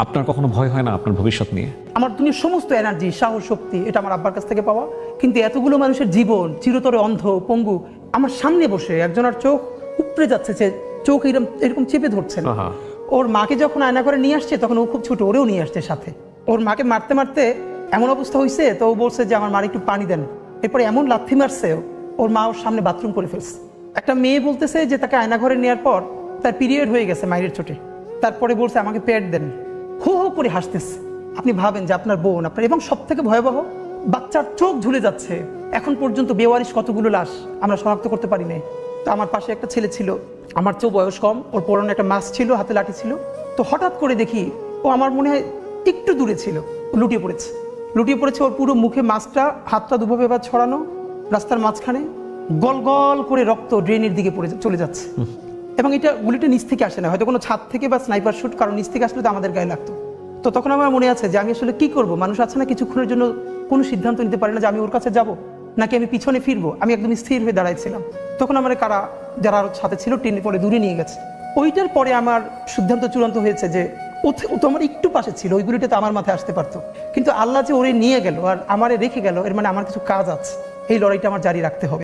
আপনার কখনো ভয় হয় না আপনার ভবিষ্যৎ নিয়ে? আমার দুনিয়ার সমস্ত এনার্জি, সাহস, শক্তি এটা আমার আব্বার কাছ থেকে পাওয়া। কিন্তু এতগুলো মানুষের জীবন চিরতরে অন্ধ, পঙ্গু, আমার সামনে বসে একজনের চোখ উপড়ে যাচ্ছে, যে চোখ এরকম এরকম চেপে ধরছেন। আহা। ওর মাকে যখন আয়না করে নিয়ে আসছে তখন ও খুব ছোট, ওরেও নিয়ে আসছে সাথে। ওর মাকে মারতে মারতে এমন অবস্থা হয়েছে, তো ও বলছে যে আমার মার একটু পানি দেন। এরপরে এমন লাথি মারছে, ওর মা ওর সামনে বাথরুম করে ফেলছে। একটা মেয়ে বলতেছে যে তাকে আয়না ঘরে নেওয়ার পর তার পিরিয়ড হয়ে গেছে মায়ের চোটে, তারপরে বলছে আমাকে প্যাড দেন। হো হো করে হাসতেছে। আপনি ভাবেন যে আপনার বোন আপনার, এবং সব থেকে ভয়াবহ, বাচ্চার চোখ ঝুলে যাচ্ছে। এখন পর্যন্ত বেওয়ারিশ কতগুলো লাশ আমরা শনাক্ত করতে পারি নাই। তো আমার পাশে একটা ছেলে ছিল, আমার চেয়েও বয়স কম, ওর পরনে একটা মাস্ক ছিল, হাতে লাঠি ছিল। তো হঠাৎ করে দেখি ও আমার মনে হয় একটু দূরে ছিল, ও লুটিয়ে পড়েছে। ওর পুরো মুখে মাস্কটা, হাতটা দুভাবে এবার ছড়ানো, রাস্তার মাঝখানে গল গল করে রক্ত ড্রেনের দিকে চলে যাচ্ছে। এবং এটা গুলিটা নিচ থেকে আসে না, হয়তো কোনো ছাদ থেকে বা স্নাইপার শুট, কারণ নিচ থেকে আসলে তো আমাদের গায়ে লাগতো। তো তখন আমার মনে আছে যে আমি আসলে কি করব। মানুষ আছে না কিছুক্ষণের জন্য কোনো সিদ্ধান্ত নিতে পারে না যে আমি ওর কাছে যাব নাকি আমি পিছনে ফিরবো। আমি একদম স্থির হয়ে দাঁড়াইছিলাম। তখন আমার কারা যারা আরো সাথে ছিল টেনে পরে দূরে নিয়ে গেছে। ওইটার পরে আমার সিদ্ধান্ত চূড়ান্ত হয়েছে যে ও তো আমার একটু পাশে ছিল, ওই গুলিটা তো আমার মাথায় আসতে পারতো। কিন্তু আল্লাহ যে ওরে নিয়ে গেল আর আমারে রেখে গেল, এর মানে আমার কিছু কাজ আছে, এই লড়াইটা আমার জারি রাখতে হবে।